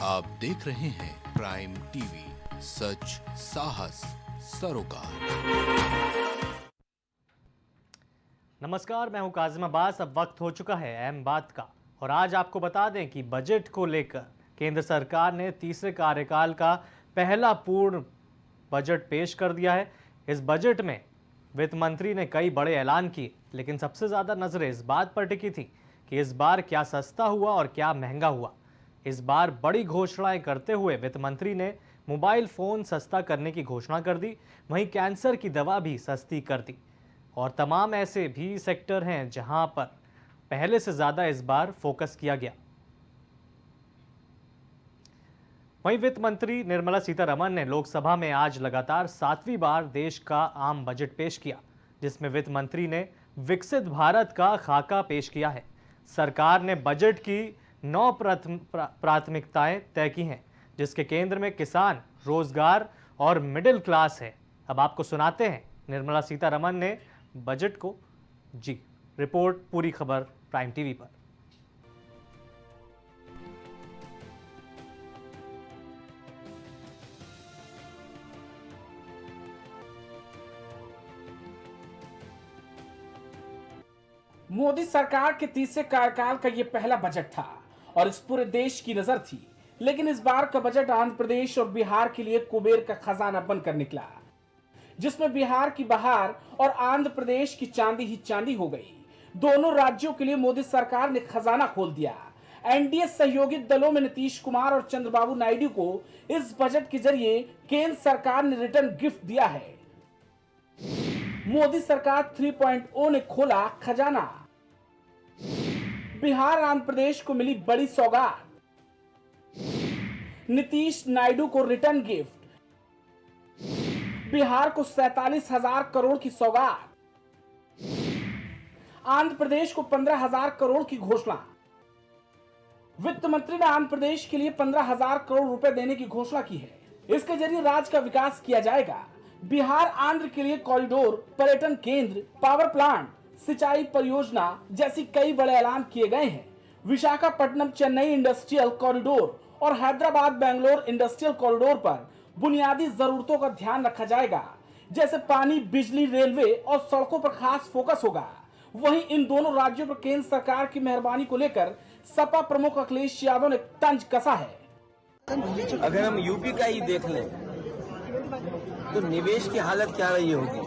आप देख रहे हैं प्राइम टीवी, सच साहस सरोकार। नमस्कार, मैं हूं काजिम अब्बास। अब वक्त हो चुका है अहम बात का, और आज आपको बता दें कि बजट को लेकर केंद्र सरकार ने तीसरे कार्यकाल का पहला पूर्ण बजट पेश कर दिया है। इस बजट में वित्त मंत्री ने कई बड़े ऐलान किए, लेकिन सबसे ज़्यादा नज़रें इस बात पर टिकी थी कि इस बार क्या सस्ता हुआ और क्या महंगा हुआ। इस बार बड़ी घोषणाएं करते हुए वित्त मंत्री ने मोबाइल फ़ोन सस्ता करने की घोषणा कर दी, वहीं कैंसर की दवा भी सस्ती कर दी, और तमाम ऐसे भी सेक्टर हैं जहां पर पहले से ज़्यादा इस बार फोकस किया गया। वहीं वित्त मंत्री निर्मला सीतारमण ने लोकसभा में आज लगातार 7वीं बार देश का आम बजट पेश किया, जिसमें वित्त मंत्री ने विकसित भारत का खाका पेश किया है। सरकार ने बजट की 9 प्राथमिकताएं तय की हैं, जिसके केंद्र में किसान, रोजगार और मिडिल क्लास है। अब आपको सुनाते हैं निर्मला सीतारमण ने बजट को। जी रिपोर्ट, पूरी खबर प्राइम टीवी पर। मोदी सरकार के तीसरे कार्यकाल का यह पहला बजट था और इस पूरे देश की नजर थी। लेकिन इस बार का बजट आंध्र प्रदेश और बिहार के लिए कुबेर का खजाना बनकर निकला, जिसमें बिहार की बहार और आंध्र प्रदेश की चांदी ही चांदी हो गई। दोनों राज्यों के लिए मोदी सरकार ने खजाना खोल दिया। एनडीए सहयोगी दलों में नीतीश कुमार और चंद्रबाबू नायडू को इस बजट के जरिए केंद्र सरकार ने रिटर्न गिफ्ट दिया है। मोदी सरकार 3.0 ने खोला खजाना। बिहार आंध्र प्रदेश को मिली बड़ी सौगात। नीतीश नायडू को रिटर्न गिफ्ट। बिहार को 47,000 करोड़ की सौगात। आंध्र प्रदेश को 15,000 करोड़ की घोषणा। वित्त मंत्री ने आंध्र प्रदेश के लिए 15,000 करोड़ रुपए देने की घोषणा की है। इसके जरिए राज्य का विकास किया जाएगा। बिहार आंध्र के लिए कॉरिडोर, पर्यटन केंद्र, पावर प्लांट, सिंचाई परियोजना जैसी कई बड़े ऐलान किए गए हैं। विशाखापट्टनम चेन्नई इंडस्ट्रियल कॉरिडोर और हैदराबाद बेंगलोर इंडस्ट्रियल कॉरिडोर पर बुनियादी जरूरतों का ध्यान रखा जाएगा, जैसे पानी, बिजली, रेलवे और सड़कों पर खास फोकस होगा। वहीं इन दोनों राज्यों पर केंद्र सरकार की मेहरबानी को लेकर सपा प्रमुख अखिलेश यादव ने तंज कसा है। अगर हम यूपी का ही देख लें तो निवेश की हालत क्या रही होगी,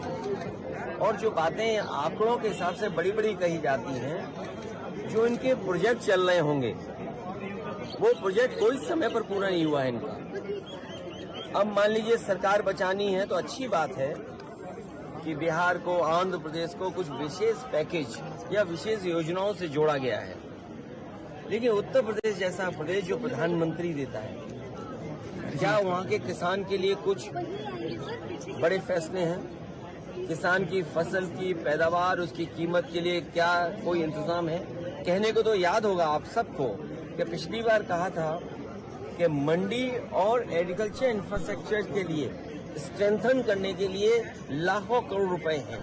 और जो बातें आंकड़ों के हिसाब से बड़ी बड़ी कही जाती हैं, जो इनके प्रोजेक्ट चल रहे होंगे वो प्रोजेक्ट कोई समय पर पूरा नहीं हुआ है इनका। अब मान लीजिए सरकार बचानी है तो अच्छी बात है कि बिहार को, आंध्र प्रदेश को कुछ विशेष पैकेज या विशेष योजनाओं से जोड़ा गया है, लेकिन उत्तर प्रदेश जैसा प्रदेश जो प्रधानमंत्री देता है, क्या वहाँ के किसान के लिए कुछ बड़े फैसले हैं? किसान की फसल की पैदावार, उसकी कीमत के लिए क्या कोई इंतजाम है? कहने को तो याद होगा आप सबको कि पिछली बार कहा था कि मंडी और एग्रीकल्चर इंफ्रास्ट्रक्चर के लिए स्ट्रेंथन करने के लिए लाखों करोड़ रुपए हैं।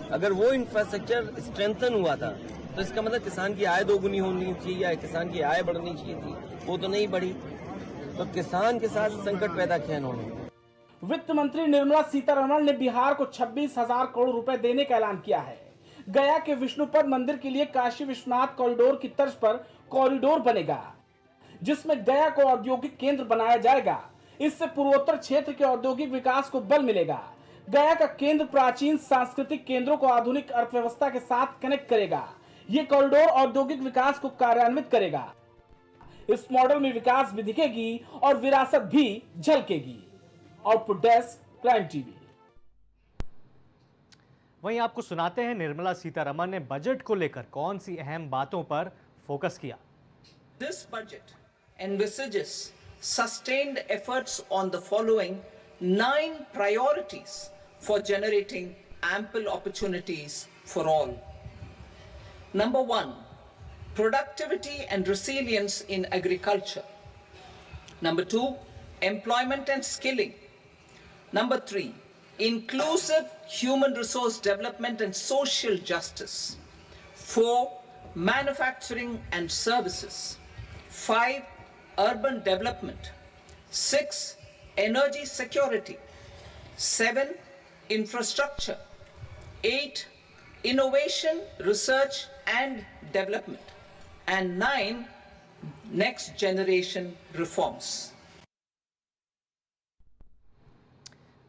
अगर वो इंफ्रास्ट्रक्चर स्ट्रेंथन हुआ था तो इसका मतलब किसान की आय दोगुनी होनी चाहिए या किसान की आय बढ़नी चाहिए थी, वो तो नहीं बढ़ी। तो किसान के साथ संकट पैदा किया इन्होंने। वित्त मंत्री निर्मला सीतारमण ने बिहार को 26,000 करोड़ रुपए देने का ऐलान किया है। गया के विष्णुपद मंदिर के लिए काशी विश्वनाथ कॉरिडोर की तर्ज पर कॉरिडोर बनेगा, जिसमें गया को औद्योगिक केंद्र बनाया जाएगा। इससे पूर्वोत्तर क्षेत्र के औद्योगिक विकास को बल मिलेगा। गया का केंद्र प्राचीन सांस्कृतिक केंद्रों को आधुनिक अर्थव्यवस्था के साथ कनेक्ट करेगा। ये कॉरिडोर औद्योगिक विकास को कार्यान्वित करेगा। इस मॉडल में विकास भी दिखेगी और विरासत भी झलकेगी। Output desk, prime TV. वहीं आपको सुनाते हैं निर्मला सीतारमण ने बजट को लेकर कौन सी अहम बातों पर फोकस किया। This budget envisages sustained efforts on the following 9 priorities for generating ample opportunities for all. Number 1, productivity and resilience in agriculture. Number 2, employment and skilling. Number 3, inclusive human resource development and social justice. 4, manufacturing and services. 5, urban development, 6. Energy security, 7. Infrastructure, 8. Innovation, research and development, and 9. Next generation reforms.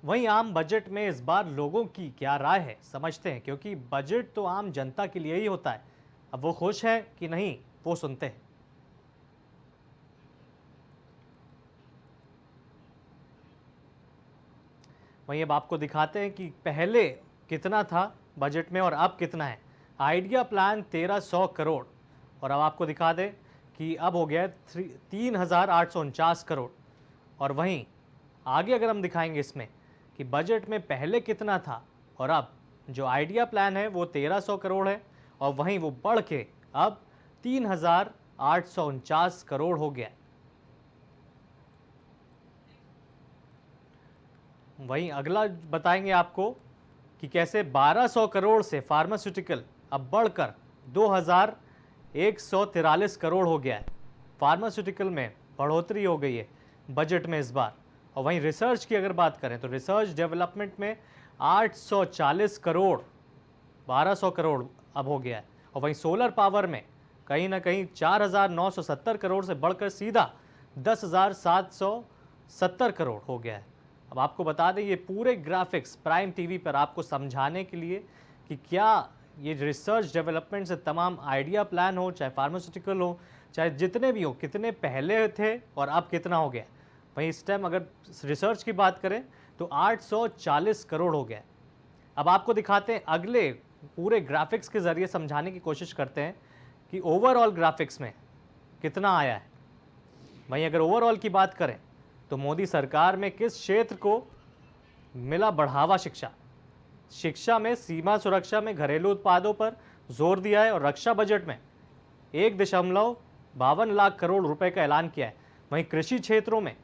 वहीं आम budget में इस बार लोगों की क्या राय है, समझते हैं, क्योंकि बजट तो आम जनता के लिए ही होता है। अब वो खुश है कि नहीं, वो सुनते हैं। वहीं अब आपको दिखाते हैं कि पहले कितना था बजट में और अब कितना है। आइडिया प्लान 1300 करोड़, और अब आपको दिखा दें कि अब हो गया है 3849 करोड़। और वहीं आगे अगर हम दिखाएंगे इसमें कि बजट में पहले कितना था और अब जो आइडिया प्लान है वो 1300 करोड़ है, और वहीं वो बढ़ के अब 3849 करोड़ हो गया। वहीं अगला बताएंगे आपको कि कैसे 1200 करोड़ से फार्मास्यूटिकल अब बढ़कर 2143 करोड़ हो गया है। फार्मास्यूटिकल में बढ़ोतरी हो गई है बजट में इस बार। और वहीं रिसर्च की अगर बात करें तो रिसर्च डेवलपमेंट में 840 करोड़ 1200 करोड़ अब हो गया है। और वहीं सोलर पावर में कहीं ना कहीं 4970 करोड़ से बढ़कर सीधा 10,770 करोड़ हो गया है। अब आपको बता दें ये पूरे ग्राफिक्स प्राइम टीवी पर आपको समझाने के लिए कि क्या ये रिसर्च डेवलपमेंट से तमाम आइडिया प्लान हो, चाहे फार्मास्यूटिकल हो, चाहे जितने भी हो, कितने पहले थे और अब कितना हो गया। वहीं इस टाइम अगर रिसर्च की बात करें तो 840 करोड़ हो गया। अब आपको दिखाते हैं अगले पूरे ग्राफिक्स के ज़रिए समझाने की कोशिश करते हैं कि ओवरऑल ग्राफिक्स में कितना आया है। वहीं अगर ओवरऑल की बात करें तो मोदी सरकार में किस क्षेत्र को मिला बढ़ावा? शिक्षा में, सीमा सुरक्षा में, घरेलू उत्पादों पर जोर दिया है और रक्षा बजट में 1.52 लाख करोड़ रुपए का ऐलान किया है। वहीं कृषि क्षेत्रों में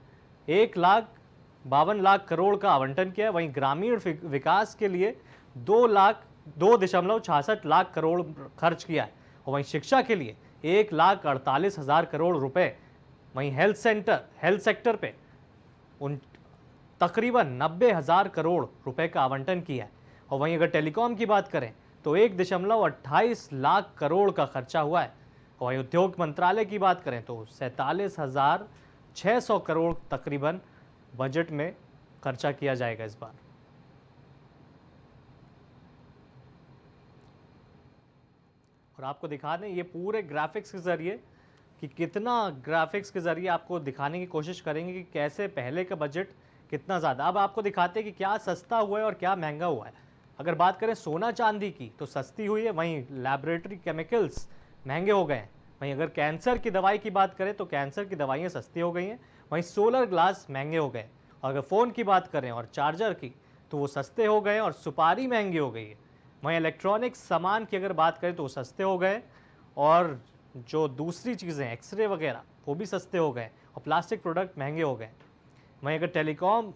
1,52 करोड़ का आवंटन किया है। वहीं ग्रामीण विकास के लिए 2.66 लाख करोड़ खर्च किया है। और वहीं शिक्षा के लिए 1,48,000 करोड़ रुपए। वहीं हेल्थ सेक्टर पे उन तकरीबन 90,000 करोड़ रुपए का आवंटन किया है। और वहीं अगर टेलीकॉम की बात करें तो 1.28 लाख करोड़ का खर्चा हुआ है। और वहीं उद्योग मंत्रालय की बात करें तो 47,600 करोड़ तकरीबन बजट में खर्चा किया जाएगा इस बार। और आपको दिखा दें ये पूरे ग्राफिक्स के जरिए कि कितना ग्राफिक्स के ज़रिए आपको दिखाने की कोशिश करेंगे कि कैसे पहले का बजट कितना ज़्यादा। अब आपको दिखाते हैं कि क्या सस्ता हुआ है और क्या महंगा हुआ है। अगर बात करें सोना चांदी की तो सस्ती हुई है, वहीं लैबोरेटरी केमिकल्स महंगे हो गए हैं। वहीं अगर कैंसर की दवाई की बात करें तो कैंसर की दवाइयाँ सस्ती हो गई हैं। वहीं सोलर ग्लास महंगे हो गए। और अगर फ़ोन की बात करें और चार्जर की तो वो सस्ते हो गए और सुपारी महंगी हो गई है। वहीं इलेक्ट्रॉनिक्स सामान की अगर बात करें तो वो सस्ते हो गए, और जो दूसरी चीज़ें एक्सरे वगैरह वो भी सस्ते हो गए, और प्लास्टिक प्रोडक्ट महंगे हो गए। वहीं अगर टेलीकॉम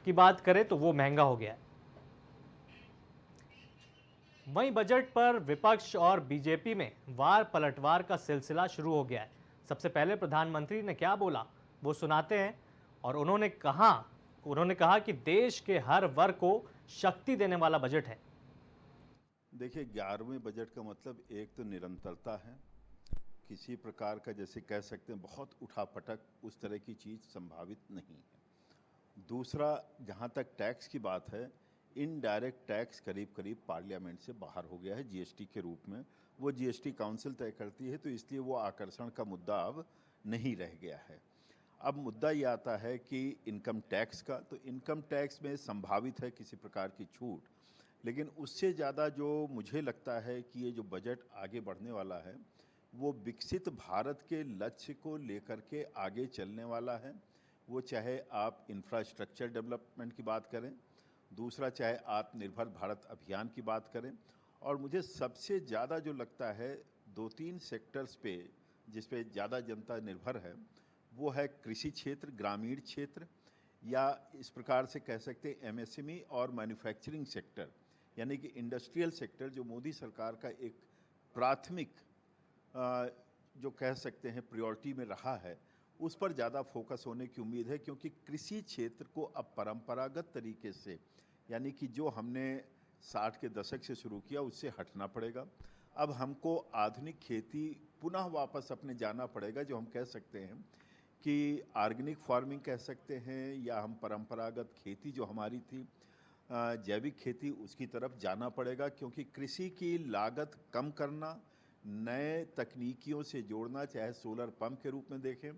की बात करें तो वो महंगा हो गया है। वहीं बजट पर विपक्ष और बीजेपी में वार पलटवार का सिलसिला शुरू हो गया है। सबसे पहले प्रधानमंत्री ने क्या बोला वो सुनाते हैं। और उन्होंने कहा कि देश के हर वर्ग को शक्ति देने वाला बजट है। देखिए, 11वें बजट का मतलब एक तो निरंतरता है, किसी प्रकार का जैसे कह सकते हैं बहुत उठापटक उस तरह की चीज़ संभावित नहीं है। दूसरा, जहाँ तक टैक्स की बात है, इनडायरेक्ट टैक्स करीब करीब पार्लियामेंट से बाहर हो गया है जीएसटी के रूप में। वो जीएसटी काउंसिल तय करती है, तो इसलिए वो आकर्षण का मुद्दा अब नहीं रह गया है। अब मुद्दा ये आता है कि इनकम टैक्स का, तो इनकम टैक्स में संभावित है किसी प्रकार की छूट, लेकिन उससे ज़्यादा जो मुझे लगता है कि ये जो बजट आगे बढ़ने वाला है वो विकसित भारत के लक्ष्य को लेकर के आगे चलने वाला है। वो चाहे आप इंफ्रास्ट्रक्चर डेवलपमेंट की बात करें, दूसरा चाहे आत्मनिर्भर भारत अभियान की बात करें, और मुझे सबसे ज़्यादा जो लगता है 2-3 सेक्टर्स पे जिस पे ज़्यादा जनता निर्भर है वो है कृषि क्षेत्र, ग्रामीण क्षेत्र, या इस प्रकार से कह सकते हैं एमएसएमई और मैन्युफैक्चरिंग सेक्टर, यानी कि इंडस्ट्रियल सेक्टर, जो मोदी सरकार का एक प्राथमिक जो कह सकते हैं प्रायोरिटी में रहा है, उस पर ज़्यादा फोकस होने की उम्मीद है, क्योंकि कृषि क्षेत्र को अब परंपरागत तरीके से, यानी कि जो हमने 60 के दशक से शुरू किया, उससे हटना पड़ेगा। अब हमको आधुनिक खेती पुनः वापस अपने जाना पड़ेगा, जो हम कह सकते हैं कि ऑर्गेनिक फार्मिंग कह सकते हैं, या हम परंपरागत खेती जो हमारी थी, जैविक खेती, उसकी तरफ जाना पड़ेगा। क्योंकि कृषि की लागत कम करना, नए तकनीकियों से जोड़ना, चाहे सोलर पंप के रूप में देखें।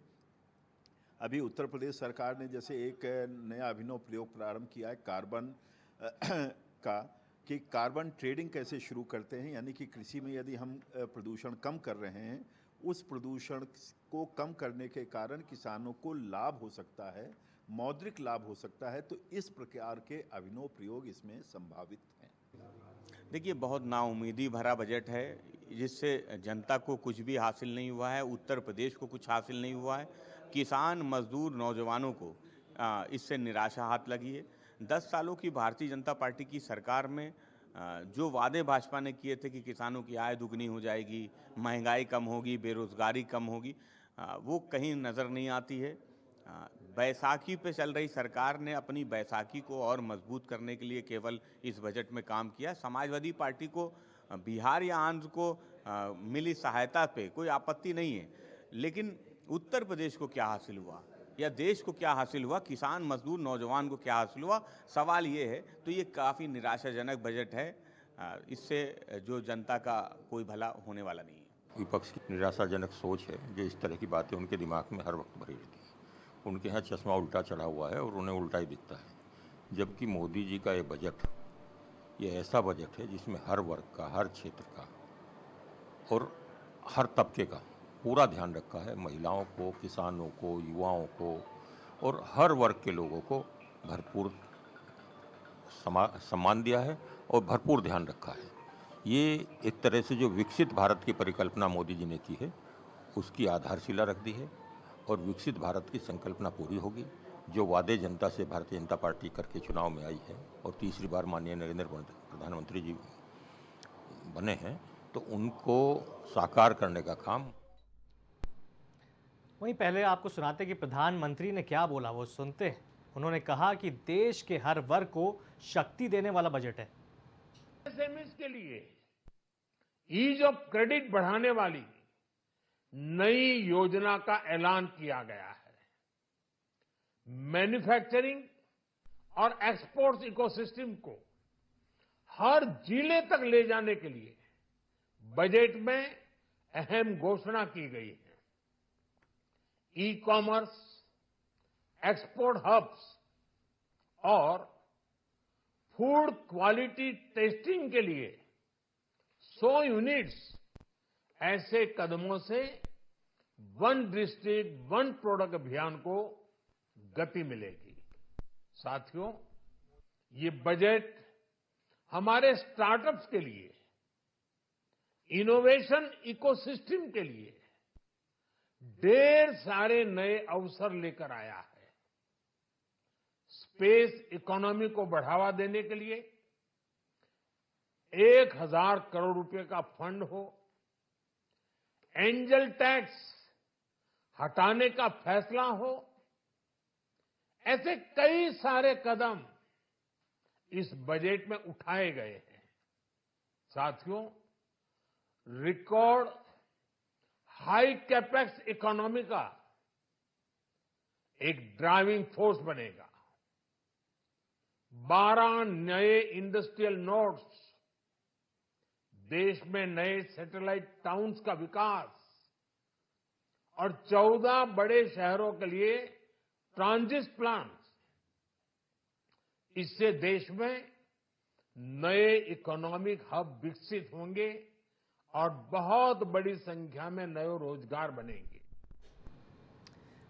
अभी उत्तर प्रदेश सरकार ने जैसे एक नया अभिनव प्रयोग प्रारंभ किया है कार्बन का, कि कार्बन ट्रेडिंग कैसे शुरू करते हैं, यानी कि कृषि में यदि हम प्रदूषण कम कर रहे हैं, उस प्रदूषण को कम करने के कारण किसानों को लाभ हो सकता है, मौद्रिक लाभ हो सकता है। तो इस प्रकार के अभिनव प्रयोग इसमें संभावित हैं। देखिए, बहुत नाउम्मीदी भरा बजट है, जिससे जनता को कुछ भी हासिल नहीं हुआ है, उत्तर प्रदेश को कुछ हासिल नहीं हुआ है, किसान, मजदूर, नौजवानों को इससे निराशा हाथ लगी है। 10 सालों की भारतीय जनता पार्टी की सरकार में जो वादे भाजपा ने किए थे कि किसानों की आय दुगनी हो जाएगी, महंगाई कम होगी, बेरोजगारी कम होगी, वो कहीं नज़र नहीं आती है। बैसाखी पे चल रही सरकार ने अपनी बैसाखी को और मजबूत करने के लिए केवल इस बजट में काम किया। समाजवादी पार्टी को बिहार या आंध्र को मिली सहायता पे कोई आपत्ति नहीं है, लेकिन उत्तर प्रदेश को क्या हासिल हुआ या देश को क्या हासिल हुआ, किसान, मजदूर, नौजवान को क्या हासिल हुआ, सवाल ये है। तो ये काफ़ी निराशाजनक बजट है, इससे जो जनता का कोई भला होने वाला नहीं है। विपक्ष की निराशाजनक सोच है, जो इस तरह की बातें उनके दिमाग में हर वक्त भरी रहती है। उनके यहाँ चश्मा उल्टा चढ़ा हुआ है और उन्हें उल्टा ही दिखता है। जबकि मोदी जी का ये बजट, ये ऐसा बजट है जिसमें हर वर्ग का, हर क्षेत्र का और हर तबके का पूरा ध्यान रखा है। महिलाओं को, किसानों को, युवाओं को और हर वर्ग के लोगों को भरपूर सम्मान दिया है और भरपूर ध्यान रखा है। ये एक तरह से जो विकसित भारत की परिकल्पना मोदी जी ने की है, उसकी आधारशिला रख दी है और विकसित भारत की संकल्पना पूरी होगी। जो वादे जनता से भारतीय जनता पार्टी करके चुनाव में आई है और तीसरी बार माननीय नरेंद्र मोदी प्रधानमंत्री जी बने हैं, तो उनको साकार करने का काम। वहीं पहले आपको सुनाते कि प्रधानमंत्री ने क्या बोला, वो सुनते हैं। उन्होंने कहा कि देश के हर वर्ग को शक्ति देने वाला बजट है। एमएसएमई के लिए ईज ऑफ क्रेडिट बढ़ाने वाली नई योजना का ऐलान किया गया है। मैन्युफैक्चरिंग और एक्सपोर्ट्स इकोसिस्टम को हर जिले तक ले जाने के लिए बजट में अहम घोषणा की गई है। ई कॉमर्स, एक्सपोर्ट हब्स और फूड क्वालिटी टेस्टिंग के लिए 100 यूनिट्स, ऐसे कदमों से वन डिस्ट्रिक्ट वन प्रोडक्ट अभियान को गति मिलेगी। साथियों, ये बजट हमारे स्टार्टअप्स के लिए, इनोवेशन इकोसिस्टम के लिए ढेर सारे नए अवसर लेकर आया है। स्पेस इकोनॉमी को बढ़ावा देने के लिए 1000 करोड़ रुपए का फंड हो, एंजल टैक्स हटाने का फैसला हो, ऐसे कई सारे कदम इस बजट में उठाए गए हैं। साथियों, रिकॉर्ड हाई कैपेक्स इकोनॉमी का एक ड्राइविंग फोर्स बनेगा। 12 नए इंडस्ट्रियल नोड्स, देश में नए सैटेलाइट टाउन्स का विकास और 14 बड़े शहरों के लिए ट्रांजिट प्लान, इससे देश में नए इकोनॉमिक हब विकसित होंगे और बहुत बड़ी संख्या में नए रोजगार बनेंगे।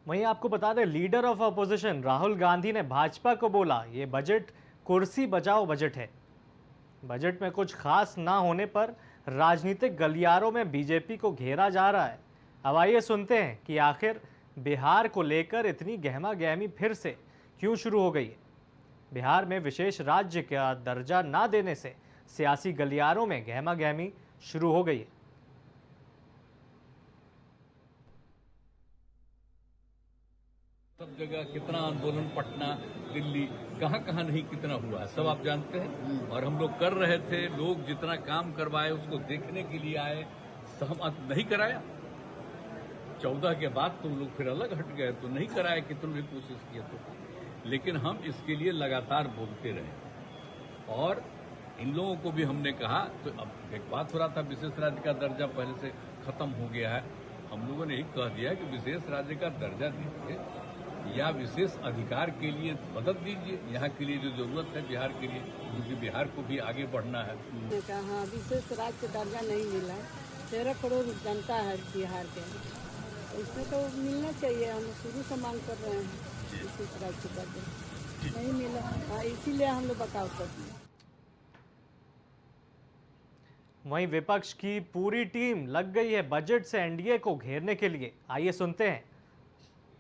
वहीं आपको बता दें, leader of opposition Rahul Gandhi ने भाजपा को बोला, ये बजट कुर्सी बचाओ बजट है। बजट में कुछ खास ना होने पर राजनीतिक गलियारों में बीजेपी को घेरा जा रहा है। अब आइए सुनते हैं कि आखिर बिहार को लेकर इतनी गहमा गहमी फिर से क्यों शुरू हो गई है। बिहार में विशेष राज्य का दर्जा ना देने से सियासी गलियारों में गहमा गहमी शुरू हो गई है। जगह कितना आंदोलन, पटना, दिल्ली, कहाँ कहाँ नहीं कितना हुआ है, सब आप जानते हैं। और हम लोग कर रहे थे, लोग जितना काम करवाए उसको देखने के लिए आए, सहमत नहीं कराया। 14 के बाद तुम लोग फिर अलग हट गए, तो नहीं कराया कि तुमने कोशिश किया तो। लेकिन हम इसके लिए लगातार बोलते रहे और इन लोगों को भी हमने कहा। तो अब एक बात हो रहा था, विशेष राज्य का दर्जा पहले से खत्म हो गया है। हम लोगों ने ही कह दिया कि विशेष राज्य का दर्जा दीजिए या विशेष अधिकार के लिए मदद दीजिए, यहाँ के लिए जो जरूरत है बिहार के लिए, क्योंकि बिहार को भी आगे बढ़ना है। हाँ, विशेष राज्य का दर्जा नहीं मिला है। 13 करोड़ जनता है बिहार के, इसमें तो मिलना चाहिए। हम शुरू से मांग कर रहे हैं विशेष राज्य का दर्जा, नहीं मिला। हाँ, इसीलिए हम लोग बचाव करते हैं। वहीं विपक्ष की पूरी टीम लग गई है बजट से एनडीए को घेरने के लिए। आइए सुनते हैं।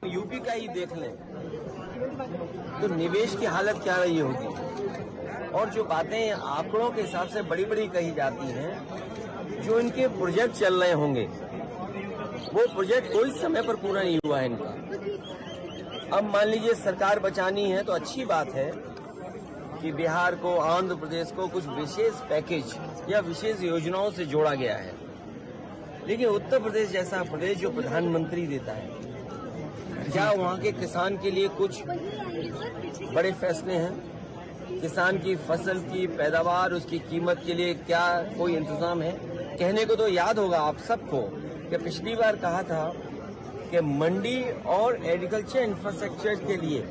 यूपी का ही देख लें तो निवेश की हालत क्या रही होगी, और जो बातें आंकड़ों के हिसाब से बड़ी बड़ी कही जाती हैं, जो इनके प्रोजेक्ट चल रहे होंगे वो प्रोजेक्ट कोई समय पर पूरा नहीं हुआ है इनका। अब मान लीजिए सरकार बचानी है तो अच्छी बात है कि बिहार को, आंध्र प्रदेश को कुछ विशेष पैकेज या विशेष योजनाओं से जोड़ा गया है। लेकिन उत्तर प्रदेश जैसा प्रदेश जो प्रधानमंत्री देता है, क्या वहाँ के किसान के लिए कुछ बड़े फैसले हैं? किसान की फसल की पैदावार, उसकी कीमत के लिए क्या कोई इंतजाम है? कहने को तो याद होगा आप सबको कि पिछली बार कहा था कि मंडी और एग्रीकल्चर इंफ्रास्ट्रक्चर के लिए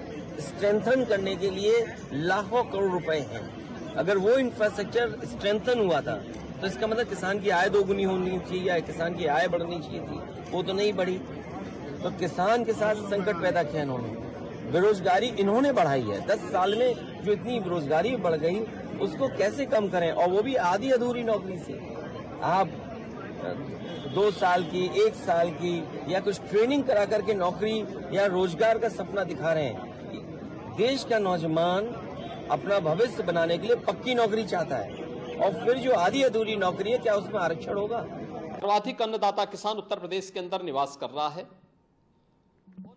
स्ट्रेंथन करने के लिए लाखों करोड़ रुपए हैं। अगर वो इंफ्रास्ट्रक्चर स्ट्रेंथन हुआ था तो इसका मतलब किसान की आय दोगुनी होनी चाहिए या किसान की आय बढ़नी चाहिए थी, वो तो नहीं बढ़ी। तो किसान के साथ संकट पैदा किया इन्होंने। बेरोजगारी इन्होंने बढ़ाई है। 10 साल में जो इतनी बेरोजगारी बढ़ गई उसको कैसे कम करें, और वो भी आधी अधूरी नौकरी से। आप 2 साल की, 1 साल की या कुछ ट्रेनिंग करा करके नौकरी या रोजगार का सपना दिखा रहे हैं। देश का नौजवान अपना भविष्य बनाने के लिए पक्की नौकरी चाहता है, और फिर जो आधी अधूरी नौकरी है, क्या उसमें आरक्षण होगा? सर्वाधिक अन्नदाता किसान उत्तर प्रदेश के अंदर निवास कर रहा है।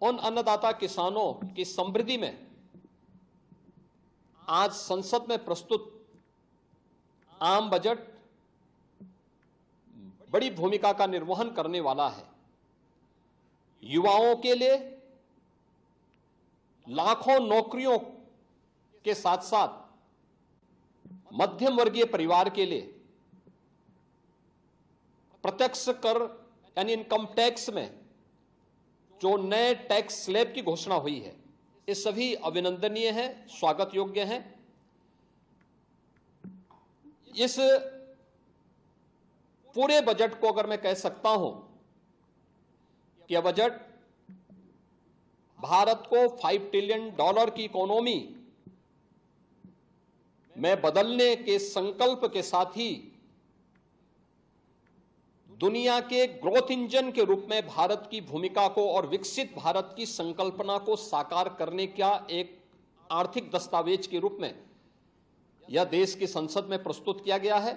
उन अन्नदाता किसानों की समृद्धि में आज संसद में प्रस्तुत आम बजट बड़ी भूमिका का निर्वहन करने वाला है। युवाओं के लिए लाखों नौकरियों के साथ साथ मध्यम वर्गीय परिवार के लिए प्रत्यक्ष कर यानी इनकम टैक्स में जो नए टैक्स स्लैब की घोषणा हुई है, ये सभी अभिनंदनीय है, स्वागत योग्य है। इस पूरे बजट को अगर मैं कह सकता हूं कि यह बजट भारत को $5 ट्रिलियन की इकोनॉमी में बदलने के संकल्प के साथ ही दुनिया के ग्रोथ इंजन के रूप में भारत की भूमिका को और विकसित भारत की संकल्पना को साकार करने का एक आर्थिक दस्तावेज के रूप में यह देश की संसद में प्रस्तुत किया गया है।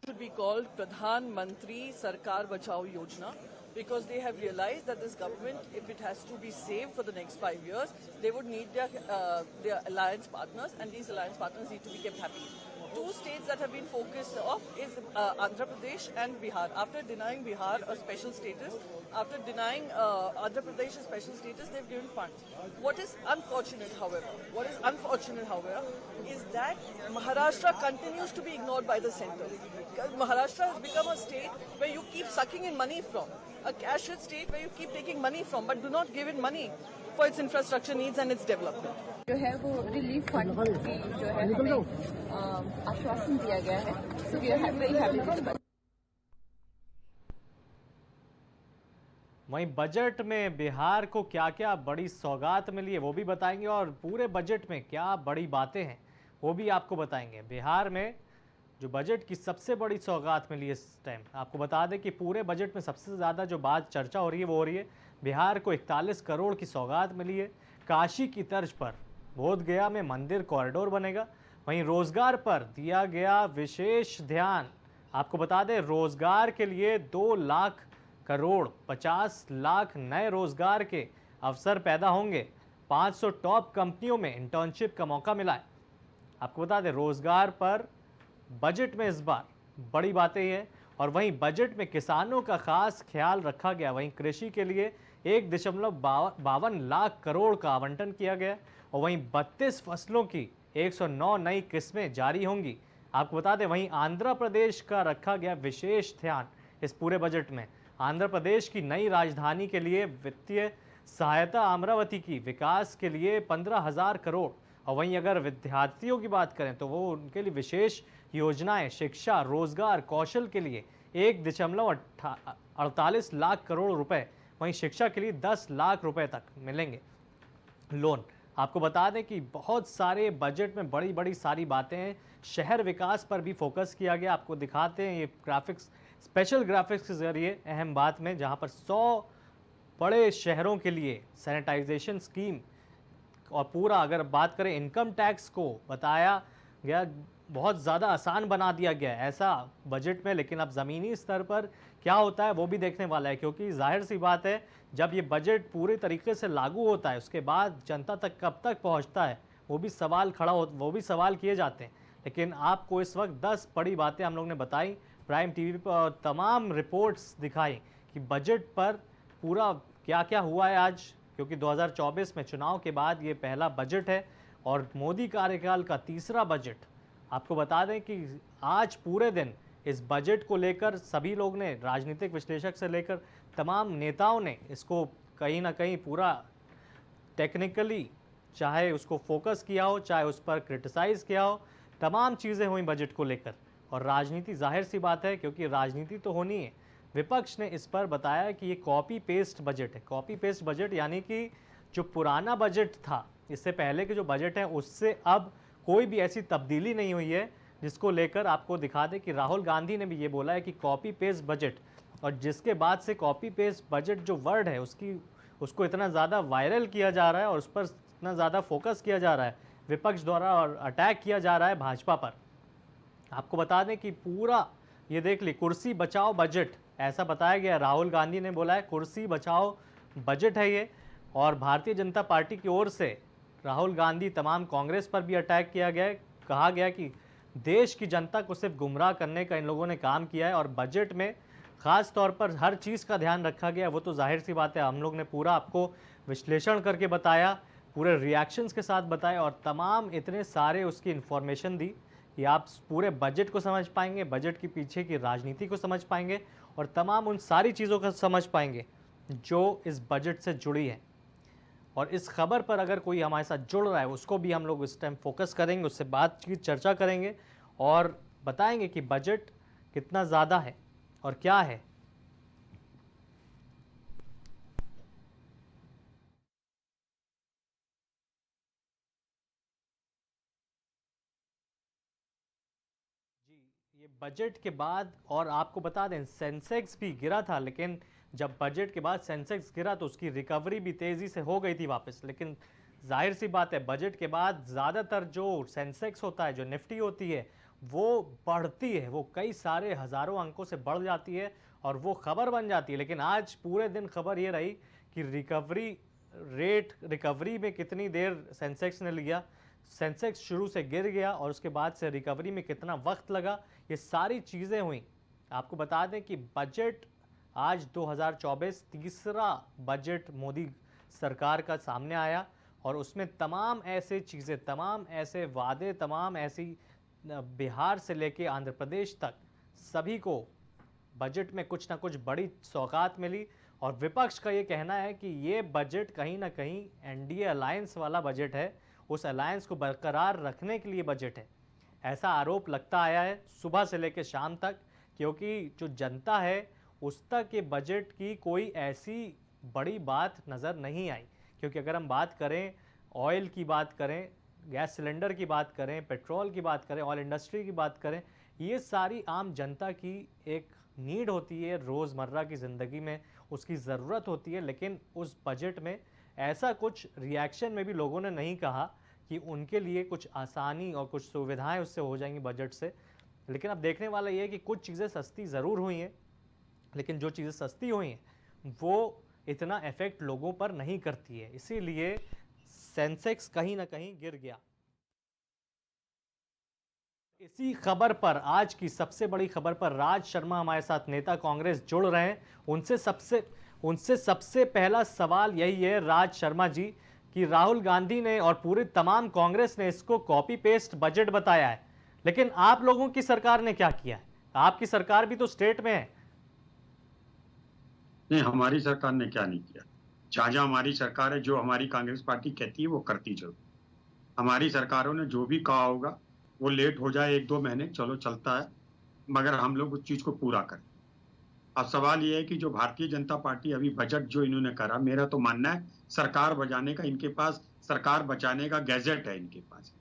Should be called Pradhan Mantri Sarkar Bachao Yojana, because they have realized that this government, if it has to be saved for the next 5 years, they would need their alliance partners, and these alliance partners need to be kept happy. 2 states that have been focused off is Andhra Pradesh and Bihar. After denying Bihar a special status, after denying Andhra Pradesh a special status, they've given funds. What is unfortunate, however, is that Maharashtra continues to be ignored by the centre. Maharashtra has become a state where you keep sucking in money from, a cash-rich state where you keep taking money from, but do not give it money for its infrastructure needs and its development. जो है वो relief fund की जो है हमें आश्वासन दिया गया है, so we are very happy. वहीं बजट में बिहार को क्या क्या बड़ी सौगात मिली है वो भी बताएंगे, और पूरे बजट में क्या बड़ी बातें हैं वो भी आपको बताएंगे। बिहार में जो बजट की सबसे बड़ी सौगात मिली है इस टाइम, आपको बता दें कि पूरे बजट में सबसे ज़्यादा जो बात चर्चा हो रही है वो हो रही है बिहार को 41 करोड़ की सौगात मिली है। काशी की तर्ज पर बोधगया में मंदिर कॉरिडोर बनेगा। वहीं रोजगार पर दिया गया विशेष ध्यान। आपको बता दें रोजगार के लिए 2 लाख करोड़ 50 लाख नए रोजगार के अवसर पैदा होंगे। 500 टॉप कंपनियों में इंटर्नशिप का मौका मिला है। आपको बता दें, रोजगार पर बजट में इस बार बड़ी बातें ये है। और वहीं बजट में किसानों का खास ख्याल रखा गया। वहीं कृषि के लिए 1.52 लाख करोड़ का आवंटन किया गया और वहीं 32 फसलों की 109 नई किस्में जारी होंगी। आपको बता दें, वहीं आंध्र प्रदेश का रखा गया विशेष ध्यान। इस पूरे बजट में आंध्र प्रदेश की नई राजधानी के लिए वित्तीय सहायता, अमरावती की विकास के लिए 15,000 करोड़। और वहीं अगर विद्यार्थियों की बात करें तो वो उनके लिए विशेष योजनाएं, शिक्षा, रोजगार, कौशल के लिए 1.48 लाख करोड़ रुपए, वहीं शिक्षा के लिए 10 लाख रुपए तक मिलेंगे लोन। आपको बता दें कि बहुत सारे बजट में बड़ी बड़ी सारी बातें हैं। शहर विकास पर भी फोकस किया गया। आपको दिखाते हैं ये ग्राफिक्स, स्पेशल ग्राफिक्स के जरिए अहम बात में, जहां पर 100 बड़े शहरों के लिए सैनिटाइजेशन स्कीम और पूरा अगर बात करें इनकम टैक्स को बताया गया, बहुत ज़्यादा आसान बना दिया गया है ऐसा बजट में। लेकिन अब ज़मीनी स्तर पर क्या होता है वो भी देखने वाला है, क्योंकि जाहिर सी बात है जब ये बजट पूरे तरीके से लागू होता है उसके बाद जनता तक कब तक पहुंचता है वो भी सवाल किए जाते हैं। लेकिन आपको इस वक्त 10 बड़ी बातें हम लोग ने बताई, प्राइम टीवी पर तमाम रिपोर्ट्स दिखाई कि बजट पर पूरा क्या क्या हुआ है आज, क्योंकि 2024 में चुनाव के बाद ये पहला बजट है और मोदी कार्यकाल का तीसरा बजट। आपको बता दें कि आज पूरे दिन इस बजट को लेकर सभी लोग ने, राजनीतिक विश्लेषक से लेकर तमाम नेताओं ने इसको कहीं ना कहीं पूरा टेक्निकली चाहे उसको फोकस किया हो, चाहे उस पर क्रिटिसाइज़ किया हो, तमाम चीज़ें हुई बजट को लेकर। और राजनीति जाहिर सी बात है, क्योंकि राजनीति तो होनी है। विपक्ष ने इस पर बताया कि ये कॉपी पेस्ट बजट है। कॉपी पेस्ट बजट यानी कि जो पुराना बजट था, इससे पहले के जो बजट है उससे अब कोई भी ऐसी तब्दीली नहीं हुई है, जिसको लेकर आपको दिखा दें कि राहुल गांधी ने भी ये बोला है कि कॉपी पेस्ट बजट। और जिसके बाद से कॉपी पेस्ट बजट जो वर्ड है उसको इतना ज़्यादा वायरल किया जा रहा है और उस पर इतना ज़्यादा फोकस किया जा रहा है विपक्ष द्वारा और अटैक किया जा रहा है भाजपा पर। आपको बता दें कि पूरा ये देख ली, कुर्सी बचाओ बजट ऐसा बताया गया। राहुल गांधी ने बोला है कुर्सी बचाओ बजट है ये। और भारतीय जनता पार्टी की ओर से राहुल गांधी तमाम कांग्रेस पर भी अटैक किया गया है। कहा गया कि देश की जनता को सिर्फ गुमराह करने का इन लोगों ने काम किया है और बजट में ख़ास तौर पर हर चीज़ का ध्यान रखा गया। वो तो जाहिर सी बात है, हम लोग ने पूरा आपको विश्लेषण करके बताया, पूरे रिएक्शंस के साथ बताया और तमाम इतने सारे उसकी इन्फॉर्मेशन दी कि आप पूरे बजट को समझ पाएंगे, बजट के पीछे की राजनीति को समझ पाएंगे और तमाम उन सारी चीज़ों को समझ पाएंगे जो इस बजट से जुड़ी है। और इस खबर पर अगर कोई हमारे साथ जुड़ रहा है उसको भी हम लोग इस टाइम फोकस करेंगे, उससे बातचीत चर्चा करेंगे और बताएंगे कि बजट कितना ज़्यादा है और क्या है। ये बजट के बाद, और आपको बता दें सेंसेक्स भी गिरा था, लेकिन जब बजट के बाद सेंसेक्स गिरा तो उसकी रिकवरी भी तेज़ी से हो गई थी वापस। लेकिन जाहिर सी बात है बजट के बाद ज़्यादातर जो सेंसेक्स होता है, जो निफ्टी होती है, वो बढ़ती है, वो कई सारे हज़ारों अंकों से बढ़ जाती है और वो खबर बन जाती है। लेकिन आज पूरे दिन खबर ये रही कि रिकवरी में कितनी देर सेंसेक्स ने लिया, सेंसेक्स शुरू से गिर गया और उसके बाद से रिकवरी में कितना वक्त लगा, ये सारी चीज़ें हुई। आपको बता दें कि बजट आज 2024 तीसरा बजट मोदी सरकार का सामने आया और उसमें तमाम ऐसे चीज़ें, तमाम ऐसे वादे, तमाम ऐसी बिहार से लेके आंध्र प्रदेश तक सभी को बजट में कुछ ना कुछ बड़ी सौगात मिली। और विपक्ष का ये कहना है कि ये बजट कहीं ना कहीं एनडीए अलायंस वाला बजट है, उस अलायंस को बरकरार रखने के लिए बजट है, ऐसा आरोप लगता आया है सुबह से लेकर शाम तक। क्योंकि जो जनता है उस तक ये बजट की कोई ऐसी बड़ी बात नज़र नहीं आई। क्योंकि अगर हम बात करें ऑयल की, बात करें गैस सिलेंडर की, बात करें पेट्रोल की, बात करें ऑयल इंडस्ट्री की, बात करें, ये सारी आम जनता की एक नीड होती है, रोज़मर्रा की ज़िंदगी में उसकी ज़रूरत होती है। लेकिन उस बजट में ऐसा कुछ रिएक्शन में भी लोगों ने नहीं कहा कि उनके लिए कुछ आसानी और कुछ सुविधाएं उससे हो जाएंगी बजट से। लेकिन अब देखने वाला ये है कि कुछ चीज़ें सस्ती ज़रूर हुई हैं, लेकिन जो चीज़ें सस्ती हुई हैं वो इतना इफ़ेक्ट लोगों पर नहीं करती है। इसीलिए सेंसेक्स कहीं ना कहीं गिर गया। इसी खबर पर, आज की सबसे बड़ी खबर पर राज शर्मा हमारे साथ, नेता कांग्रेस, जुड़ रहे हैं। उनसे सबसे पहला सवाल यही है राज शर्मा जी कि राहुल गांधी ने और पूरी तमाम कांग्रेस ने इसको कॉपी पेस्ट बजट बताया है, लेकिन आप लोगों की सरकार ने क्या किया है? आपकी सरकार भी तो स्टेट में है। नहीं, हमारी सरकार ने क्या नहीं किया। जहां हमारी सरकार है, जो हमारी कांग्रेस पार्टी कहती है वो करती जरूर। हमारी सरकारों ने जो भी कहा होगा, वो लेट हो जाए 1-2 महीने, चलो चलता है, मगर हम लोग उस चीज को पूरा करें। अब सवाल ये है कि जो भारतीय जनता पार्टी अभी बजट जो इन्होंने करा, मेरा तो मानना है सरकार बचाने का इनके पास, सरकार बचाने का गैजेट है इनके पास।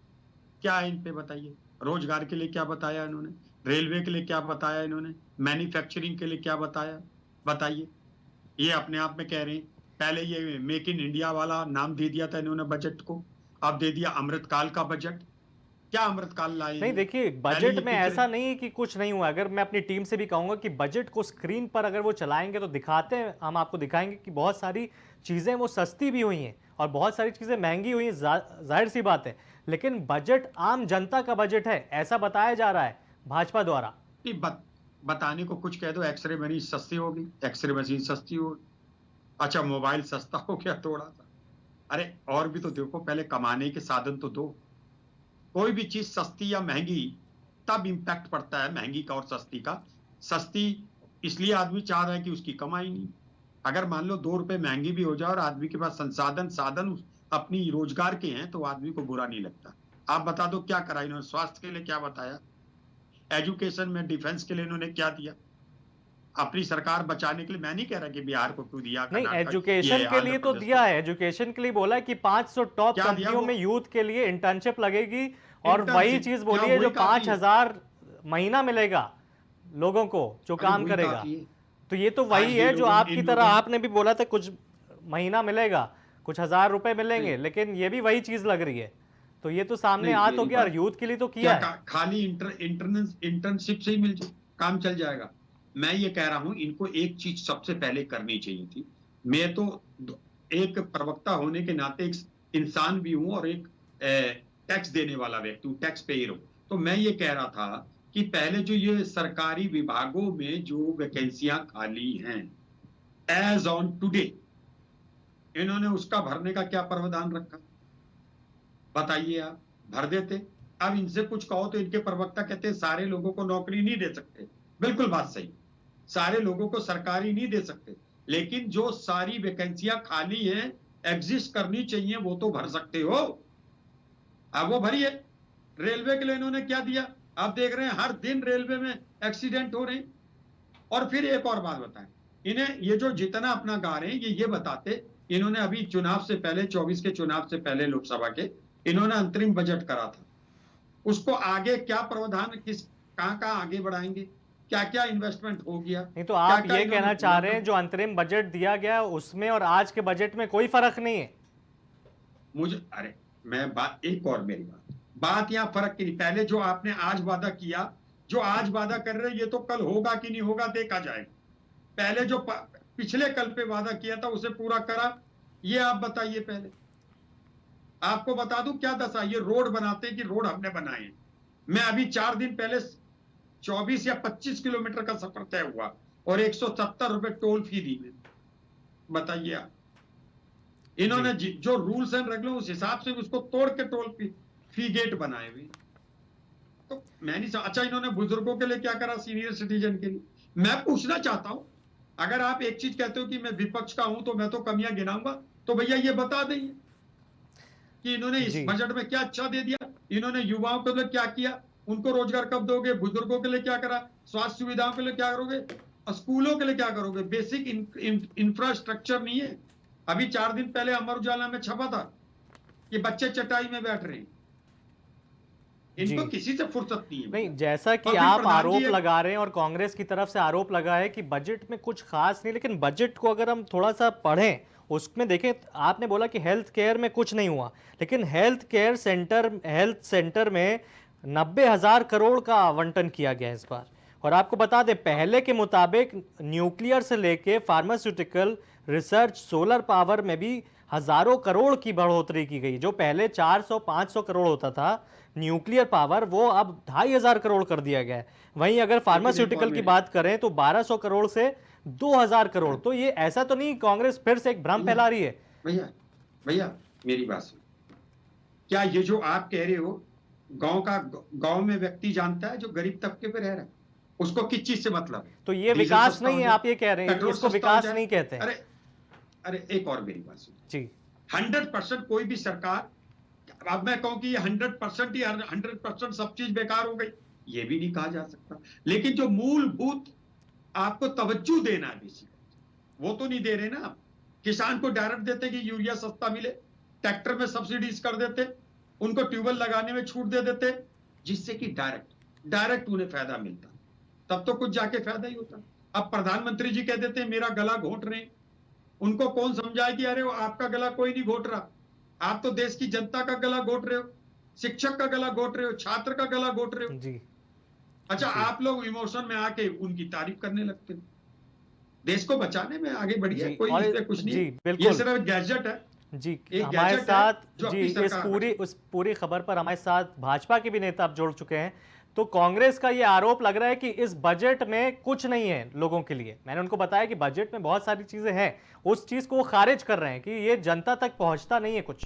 क्या है इन पे बताइए? रोजगार के लिए क्या बताया इन्होंने? रेलवे के लिए क्या बताया इन्होंने? मैन्युफैक्चरिंग के लिए क्या बताया? बताइए। ये अपने आप में कह रहे हैं, पहले ये मेक इन इंडिया वाला नाम दे दिया था इन्होंने बजट को, अब दे दिया अमृतकाल का बजट। क्या अमृतकाल लाए? नहीं, देखिए बजट में ऐसा नहीं है कि कुछ नहीं हुआ। अगर मैं अपनी टीम से भी कहूंगा कि बजट को स्क्रीन पर अगर वो चलाएंगे तो दिखाते हैं, हम आपको दिखाएंगे कि बहुत सारी चीजें वो सस्ती भी हुई हैं और बहुत सारी चीजें महंगी हुई हैं, जाहिर सी बात है, लेकिन बजट आम जनता का बजट है ऐसा बताया जा रहा है भाजपा द्वारा। बताने को कुछ कह दो, एक्सरे मशीन सस्ती होगी, एक्सरे मशीन सस्ती होगी, अच्छा मोबाइल सस्ता हो गया थोड़ा सा। अरे और भी तो देखो, पहले कमाने के साधन तो दो। कोई भी चीज सस्ती या महंगी तब इम्पैक्ट पड़ता है, महंगी का और सस्ती का। सस्ती इसलिए आदमी चाह रहा है कि उसकी कमाई नहीं। अगर मान लो 2 रुपए महंगी भी हो जाए और आदमी के पास साधन अपनी रोजगार के हैं, तो आदमी को बुरा नहीं लगता। आप बता दो क्या करा इन्होंने? स्वास्थ्य के लिए क्या बताया? एजुकेशन में, डिफेंस के लिए इन्होंने क्या दिया? अपनी सरकार बचाने के लिए। मैं नहीं कह रहा कि बिहार को क्यों दिया, नहीं, एजुकेशन के लिए तो दिया है। एजुकेशन के लिए बोला है कि 500 टॉप कंपनियों में यूथ के लिए इंटर्नशिप लगेगी, और वही चीज बोली है जो 5000 महीना मिलेगा लोगों को जो काम करेगा। तो ये तो वही है जो आपकी तरह आपने भी बोला था, कुछ महीना मिलेगा, कुछ 1000 रुपए मिलेंगे, लेकिन ये भी वही चीज लग रही है। तो ये तो सामने आ तो गया, यूथ के लिए तो किया है। खाली इंटर्नशिप से ही मिल जाए, काम चल जाएगा? मैं ये कह रहा हूं, इनको एक चीज सबसे पहले करनी चाहिए थी। मैं तो एक प्रवक्ता होने के नाते एक इंसान भी हूं और एक टैक्स देने वाला व्यक्ति हूं, टैक्स पेयर हूं। तो मैं ये कह रहा था कि पहले जो ये सरकारी विभागों में जो वैकेंसियां खाली हैं, एज ऑन टुडे इन्होंने उसका भरने का क्या प्रावधान रखा? बताइए आप। भर देते। अब इनसे कुछ कहो तो इनके प्रवक्ता कहते हैं सारे लोगों को नौकरी नहीं दे सकते। बिल्कुल बात सही, सारे लोगों को सरकारी नहीं दे सकते, लेकिन जो सारी वैकेंसियां खाली हैं, एग्जिस्ट करनी चाहिए, वो तो भर सकते हो। अब वो भरिए। रेलवे के लिए इन्होंने क्या दिया? आप देख रहे हैं हर दिन रेलवे में एक्सीडेंट हो रहे हैं। और फिर एक और बात बताएं, इन्हें ये जो जितना अपना गा रहे हैं, ये बताते, इन्होंने अभी चुनाव से पहले, 24 के चुनाव से पहले लोकसभा के, इन्होंने अंतरिम बजट करा था। उसको आगे क्या प्रावधान, कहां आगे बढ़ाएंगे, क्या क्या इन्वेस्टमेंट हो गया? नहीं तो आप ये कहना चाह रहे हैं जो अंतरिम बजट दिया गया उसमें और आज के बजट में कोई फर्क नहीं है? मुझे अरे मैं बात एक और मेरी बात यहाँ फर्क की नहीं। पहले जो आपने आज वादा किया, जो आज वादा कर रहे, ये तो कल होगा कि नहीं होगा देखा जाएगा। पहले जो पिछले कल पे वादा किया था उसे पूरा करा, ये आप बताइए। पहले आपको बता दूं क्या दशा, ये रोड बनाते कि रोड हमने बनाए। मैं अभी 4 दिन पहले 24 या 25 किलोमीटर का सफर तय हुआ और 170 रुपए टोल फी दी। बताइए आप। इन्होंने जो रूल्स एंड रेगुलेशन उस हिसाब से उसको तोड़ के टोल फी गेट बनाए हुए। तो मैं नहीं अच्छा, इन्होंने बुजुर्गों के लिए क्या करा, सीनियर सिटीजन के लिए? मैं पूछना चाहता हूं, अगर आप एक चीज कहते हो कि मैं विपक्ष का हूं तो मैं तो कमियां गिनाऊंगा, तो भैया ये बता देंगे कि इन्होंने इस बजट में क्या अच्छा दे दिया, इन्होंने युवाओं के लिए क्या किया, उनको रोजगार कब दोगे, बुजुर्गों के लिए क्या करा, स्वास्थ्य सुविधाओं के लिए क्या करोगे, स्कूलों के लिए क्या करोगे? बेसिक इंफ्रास्ट्रक्चर नहीं है। अभी 4 दिन पहले अमर उजाला में छपा था कि बच्चे चटाई में बैठ रहे हैं। इनको किसी से फुर्सत नहीं है। नहीं, जैसा कि आप आरोप लगा रहे हैं और कांग्रेस की तरफ से आरोप लगा है कि बजट में कुछ खास नहीं, लेकिन बजट को अगर हम थोड़ा सा पढ़ें, उसमें देखें, आपने बोला कि हेल्थ केयर में कुछ नहीं हुआ, लेकिन हेल्थ सेंटर में 90,000 करोड़ का आवंटन किया गया है इस बार। और आपको बता दें, पहले के मुताबिक न्यूक्लियर से लेके फार्मास्यूटिकल, रिसर्च, सोलर पावर में भी हजारों करोड़ की बढ़ोतरी की गई। जो पहले 400-500 करोड़ होता था न्यूक्लियर पावर, वो अब 2500 करोड़ कर दिया गया है। वहीं अगर फार्मास्यूटिकल की बात करें तो 1200 करोड़ से 2000 करोड़। तो ये ऐसा तो नहीं कांग्रेस फिर से एक भ्रम फैला रही है? भैया मेरी बात सुन, क्या ये जो आप कह रहे हो गांव में व्यक्ति जानता है जो गरीब तबके पे रह रहा है, उसको किस चीज से मतलब है? तो ये विकास नहीं है, आप ये कह रहे हैं, इसको विकास नहीं कहते हैं। अरे एक और मेरी बात सुन जी, 100% कोई भी सरकार, अब मैं कहूं कि 100% ही 100% सब चीज बेकार हो गई, ये भी नहीं कहा जा सकता। लेकिन जो मूलभूत आपको तवज्जो देना है बेसिक, वो तो नहीं दे रहे ना आप। किसान को डायरेक्ट देते कि यूरिया सस्ता मिले, ट्रैक्टर में सब्सिडीज कर देते, उनको ट्यूबवेल लगाने में छूट दे देते, जिससे कि डायरेक्ट उन्हें फायदा मिलता, तब तो कुछ जाके फायदा ही होता। अब प्रधानमंत्री जी कह देते हैं मेरा गला घोट रहे हैं, उनको कौन समझाए कि अरे वो आपका गला कोई नहीं घोट रहा, आप तो देश की जनता का गला घोट रहे हो, शिक्षक का गला घोट रहे हो, छात्र का गला घोट रहे हो जी। अच्छा, आप लोग इमोशन में आके उनकी तारीफ करने लगते हैं। देश को बचाने में आगे बढ़िए, कोई इसमें कुछ नहीं, ये सिर्फ गैजेट है जी। हमारे साथ जी इस पूरी खबर पर हमारे साथ भाजपा के भी नेता अब जुड़ चुके हैं। तो कांग्रेस का ये आरोप लग रहा है कि इस बजट में कुछ नहीं है लोगों के लिए। मैंने उनको बताया कि बजट में बहुत सारी चीजें हैं, उस चीज को वो खारिज कर रहे हैं कि ये जनता तक पहुंचता नहीं है कुछ।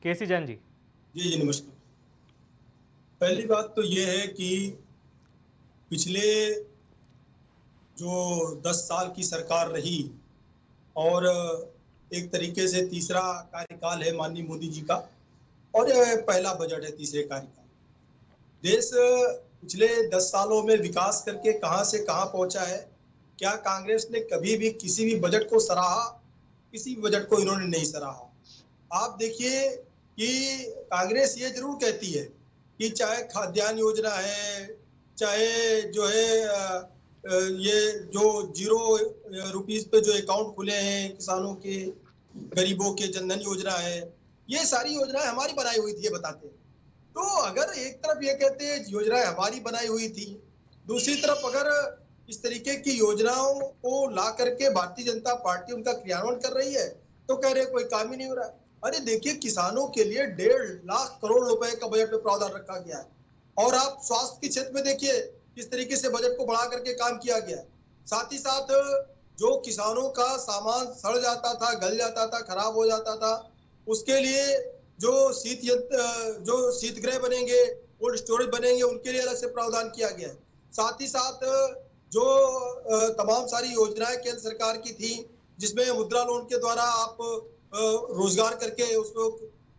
केसी जैन जी। जी नमस्कार। पहली बात तो ये है कि पिछले जो 10 साल की सरकार रही और एक तरीके से तीसरा कार्यकाल है माननीय मोदी जी का, और यह पहला बजट है तीसरे कार्यकाल। देश पिछले 10 सालों में विकास करके कहां से कहां पहुंचा है। क्या कांग्रेस ने कभी भी किसी भी बजट को सराहा? किसी भी बजट को इन्होंने नहीं सराहा। आप देखिए कि कांग्रेस ये जरूर कहती है कि चाहे खाद्यान्न योजना है, चाहे जो है ये जो 0 रुपीस पे जो अकाउंट खुले हैं किसानों के, गरीबों के, जनधन योजना है, ये सारी योजनाएं हमारी बनाई हुई थी, ये बताते हैं। तो अगर एक तरफ ये कहते हैं योजनाएं हमारी बनाई हुई थी, दूसरी तरफ अगर इस तरीके की योजनाओं को ला करके भारतीय जनता पार्टी उनका क्रियान्वयन कर रही है, तो कह रहे कोई काम ही नहीं हो रहा है। अरे देखिए, किसानों के लिए 1.5 लाख करोड़ रुपए का बजट में प्रावधान रखा गया है, और आप स्वास्थ्य के क्षेत्र में देखिए किस तरीके से बजट को बढ़ा करके काम किया गया है। साथ ही साथ जो किसानों का सामान सड़ जाता था, गल जाता था, खराब हो जाता था, उसके लिए जो शीतगृह बनेंगे, कोल्ड स्टोरेज बनेंगे, उनके लिए अलग से प्रावधान किया गया है। साथ ही साथ जो तमाम सारी योजनाएं केंद्र सरकार की थी, जिसमें मुद्रा लोन के द्वारा आप रोजगार करके उसको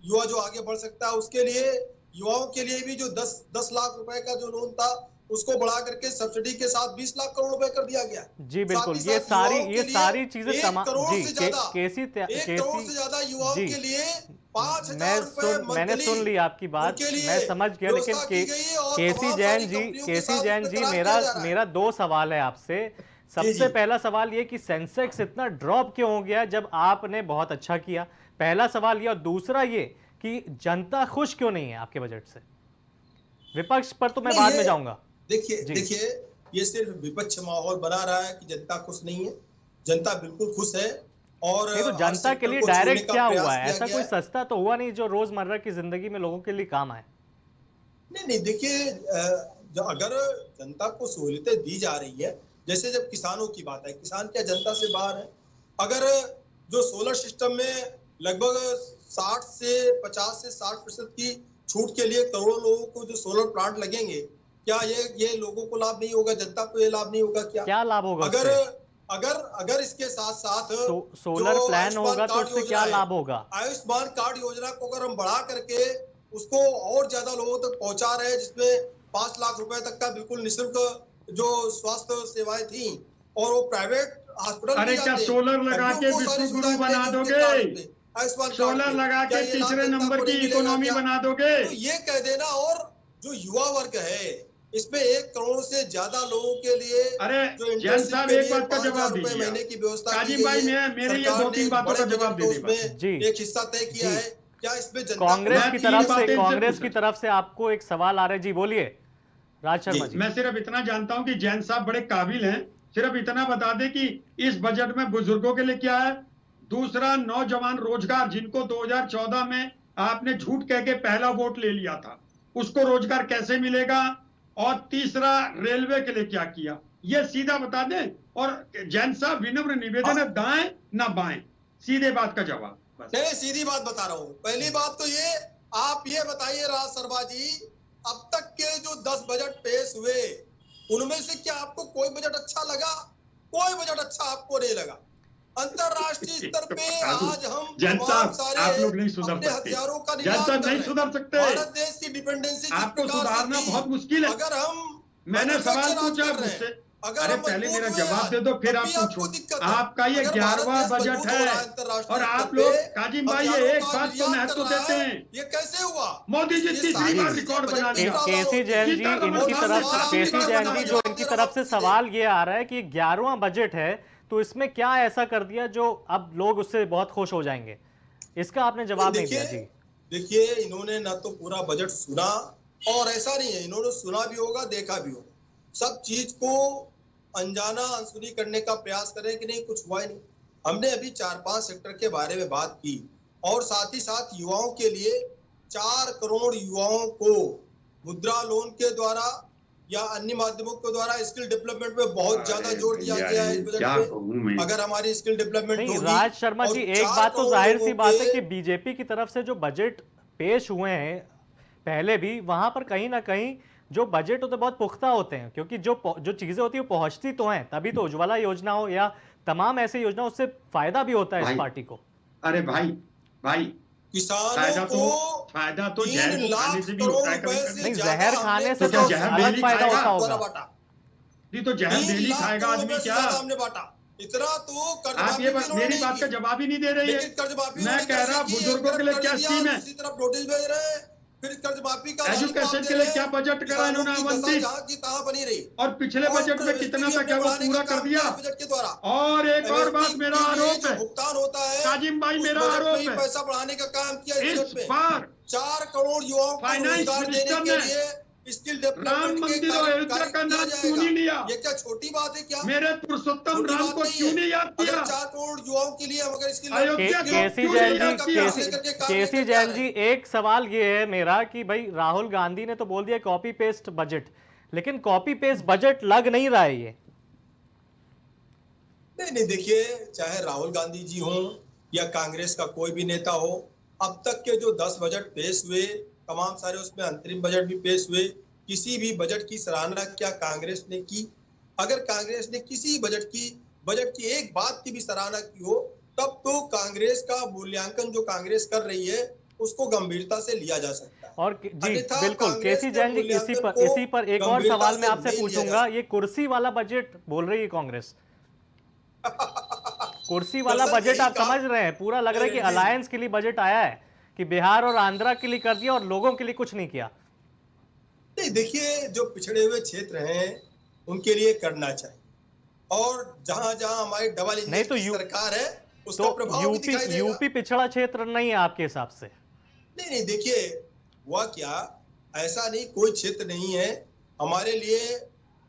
युवा जो आगे बढ़ सकता है, उसके लिए युवाओं के लिए भी जो 10 लाख रुपए का जो लोन था उसको बढ़ा करके सब्सिडी के साथ 20 लाख करोड़ रुपए कर दिया गया। जी बिल्कुल, ये सारी चीजें केसी करोड़ से ज्यादा युवाओं के लिए 5,000 रुपए मैंने सुन ली आपकी बात, मैं समझ गया। लेकिन केसी जैन जी मेरा 2 सवाल है आपसे। सबसे पहला सवाल ये कि सेंसेक्स इतना ड्रॉप क्यों हो गया जब आपने बहुत अच्छा किया, पहला सवाल ये। और दूसरा ये कि जनता खुश क्यों नहीं है आपके बजट से? विपक्ष पर तो मैं बाद में जाऊंगा। देखिए ये सिर्फ विपक्ष माहौल बना रहा है कि जनता खुश नहीं है। जनता बिल्कुल खुश है। और तो जनता के लिए डायरेक्ट क्या हुआ है? ऐसा कोई सस्ता तो हुआ नहीं जो रोजमर्रा की जिंदगी में लोगों के लिए काम आए? नहीं, देखिए अगर जनता को सहूलियतें दी जा रही है, जैसे जब किसानों की बात है, किसान क्या जनता से बाहर है? अगर जो सोलर सिस्टम में लगभग 50 से 60% की छूट के लिए करोड़ों लोगों को जो सोलर प्लांट लगेंगे, क्या ये लोगों को लाभ नहीं होगा? जनता को ये लाभ नहीं होगा? क्या लाभ होगा? अगर इसके साथ साथ सोलर प्लान होगा तो उससे क्या लाभ होगा? आयुष्मान कार्ड योजना को अगर हम बढ़ा करके उसको और ज्यादा लोगों तक पहुंचा रहे हैं, जिसमें 5 लाख रुपए तक का बिल्कुल निःशुल्क जो स्वास्थ्य सेवाएं थी, और वो प्राइवेट हॉस्पिटल, अरे क्या सोलर लगा के विश्व गुरु बना दोगे? सोलर लगा के तीसरे नंबर की इकोनॉमी बना दोगे? तो ये कह देना। और जो युवा वर्ग है, इसमें 1 करोड़ से ज्यादा लोगों के लिए, अरे जैन साहब एक बात का जवाब दीजिए। महीने की व्यवस्था काजी भाई, मेरे ये 2-3 बातों का जवाब दे दीजिए। एक हिस्सा तय किया है। क्या इसमें कांग्रेस की तरफ से आपको एक सवाल आ रहा है? जी बोलिए राज शर्मा जी। मैं सिर्फ इतना जानता हूं कि जैन साहब बड़े काबिल हैं। सिर्फ इतना बता दें कि इस बजट में बुजुर्गों के लिए क्या है, दूसरा, नौजवान रोजगार, जिनको 2014 में आपने झूठ कह के पहला वोट ले लिया था, उसको रोजगार कैसे मिलेगा? और तीसरा, रेलवे के लिए क्या किया, ये सीधा बता दें। और जैन साहब, विनम्र निवेदन है, दाएं ना बाएं, सीधे बात का जवाब। नहीं, सीधी बात बता रहा हूँ। पहली बात तो ये, आप ये बताइए राज शर्मा जी, अब तक के जो 10 बजट पेश हुए, उनमें से क्या आपको कोई बजट अच्छा लगा? कोई बजट अच्छा आपको नहीं लगा। अंतरराष्ट्रीय स्तर पे आज हम जैन साहब, आप लोग नहीं सुधर अपने सकते। हथियारों का जैन साहब नहीं सुधर सकते। भारत देश की डिपेंडेंसी आपको सुधारना बहुत मुश्किल है। अगर हम मैंने सवाल पूछा मुझसे, अरे पहले मेरा जवाब दे दो, फिर आप पूछो। आपका ये 11वां बजट है और आप लोग, काजिम भाई, ये एक बात को महत्व देते हैं। ये कैसे हुआ? मोदी जी तीसरी बार रिकॉर्ड बना लिया। केसी जैन जी, केसी जैन जी, जो इनकी तरफ से सवाल ये आ रहा है कि 11वां बजट है, तो इसमें क्या ऐसा कर दिया जो अब लोग उससे बहुत खुश हो जाएंगे? इसका आपने जवाब नहीं दिया जी। देखिए, इन्होंने ना तो पूरा बजट सुना, और ऐसा नहीं है, इन्होंने सुना भी होगा, देखा भी होगा, सब चीज को अनजाना अनसुनी करने का प्रयास करें कि नहीं, कुछ हुआ ही नहीं। हमने अभी 4-5 सेक्टर के बारे में बात की, और साथ ही साथ युवाओं के लिए 4 करोड़ युवाओं को मुद्रा लोन के द्वारा या अन्य माध्यमों के द्वारा स्किल डेवलपमेंट में बहुत ज्यादा जोर दिया गया है इस बजट में। अगर हमारी स्किल डेवलपमेंट नहीं, राज शर्मा जी, एक बात तो जाहिर सी बात है कि बीजेपी की तरफ से जो बजट पेश हुए हैं पहले भी, वहां पर कहीं ना कहीं जो बजट होते बहुत पुख्ता होते हैं, क्योंकि जो चीजें होती है वो पहुंचती तो हैं, तभी तो उज्ज्वला योजना हो या तमाम ऐसी योजना, उससे फायदा भी होता है इस पार्टी को। अरे भाई, किसानों को फायदा तो जहर खाने से भी होता है। नहीं, जहर खाने से तो अलग फायदा होता होगा। नहीं तो जहर डेली खाएगा आदमी क्या? हमने बांटा इतना, तो आप ये मेरी बात का जवाब ही नहीं दे रही है। मैं कह रहा बुजुर्गों के लिए क्या स्कीम है, दूसरी तरफ नोटिस भेज रहे हैं, फिर कर्ज माफी का एजुकेशन के लिए क्या बजट करा इन्होंने आवंटित, बनी रही, और पिछले बजट में कितना था, क्या वो पूरा कर दिया? बजट के द्वारा। और एक और बात, मेरा आरोप है, भुगतान होता है, काजिम भाई, मेरा आरोप है, पैसा बढ़ाने का काम किया इस बार 4 करोड़ युवाओं को रोजगार देने के लिए स्किल राम मंदिर और अयोध्या का नाम क्यों नहीं लिया? ये क्या छोटी बात है क्या? मेरे पुरुषोत्तम राम को क्यों नहीं याद किया? 4 करोड़ युवाओं के लिए अगर स्किल केसी जैन जी, एक सवाल ये है मेरा कि भाई राहुल गांधी ने तो बोल दिया कॉपी पेस्ट बजट, लेकिन कॉपी पेस्ट बजट लग नहीं रहा है ये। नहीं, देखिए, चाहे राहुल गांधी जी हो या कांग्रेस का कोई भी नेता हो, अब तक के जो 10 बजट पेश हुए, तमाम सारे उसमें अंतरिम बजट भी पेश हुए, किसी भी बजट की सराहना क्या कांग्रेस ने की? अगर कांग्रेस ने किसी बजट की एक बात की भी सराहना की हो, तब तो कांग्रेस का मूल्यांकन जो कांग्रेस कर रही है उसको गंभीरता से लिया जा सकता है। और जी बिल्कुल केसी जैन जी, इसी पर एक और सवाल मैं आपसे पूछूंगा, ये कुर्सी वाला बजट बोल रही है कांग्रेस, कुर्सी वाला बजट आप समझ रहे हैं? पूरा लग रहा है कि अलायंस के लिए बजट आया है, कि बिहार और आंध्रा के लिए कर दिया और लोगों के लिए कुछ नहीं किया। नहीं, देखिए, जो पिछड़े हुए क्षेत्र हैं उनके लिए करना चाहिए, और जहां जहां हमारी डबल इंजन की सरकार है उसका प्रभाव भी दिखाई देगा। यूपी पिछड़ा क्षेत्र नहीं है आपके हिसाब से? नहीं, देखिए, हुआ क्या, ऐसा नहीं, कोई क्षेत्र नहीं है। हमारे लिए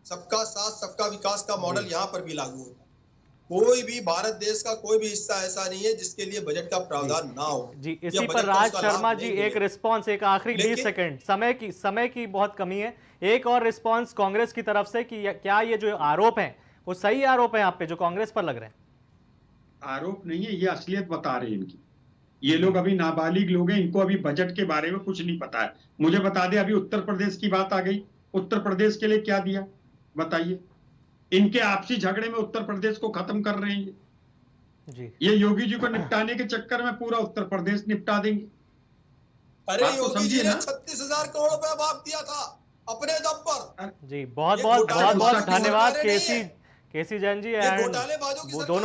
सबका साथ सबका विकास का मॉडल यहाँ पर भी लागू होता है। कोई भी भारत देश का कोई भी हिस्सा ऐसा नहीं है जिसके लिए बजट का प्रावधान ना हो। जी, इसी पर राज शर्मा जी एक रिस्पांस, एक आखिरी 20 सेकंड, समय की बहुत कमी है, एक और रिस्पांस कांग्रेस की तरफ से कि क्या ये जो आरोप हैं वो सही आरोप है आप पे जो कांग्रेस पर लग रहे हैं? आरोप नहीं है, ये असलियत बता रहे हैं इनकी। ये लोग अभी नाबालिग लोग हैं, इनको अभी बजट के बारे में कुछ नहीं पता है। मुझे बता दे, अभी उत्तर प्रदेश की बात आ गई, उत्तर प्रदेश के लिए क्या दिया बताइए? इनके आपसी झगड़े में उत्तर प्रदेश को खत्म कर रहे हैं जी। ये योगी जी को निपटाने के चक्कर में पूरा उत्तर प्रदेश निपटा देंगे। अरे योगी जी ने 36,000 करोड़ रुपया माफ दिया था अपने दम पर। जी बहुत बहुत धन्यवाद केसी जैन जी। वो दोनों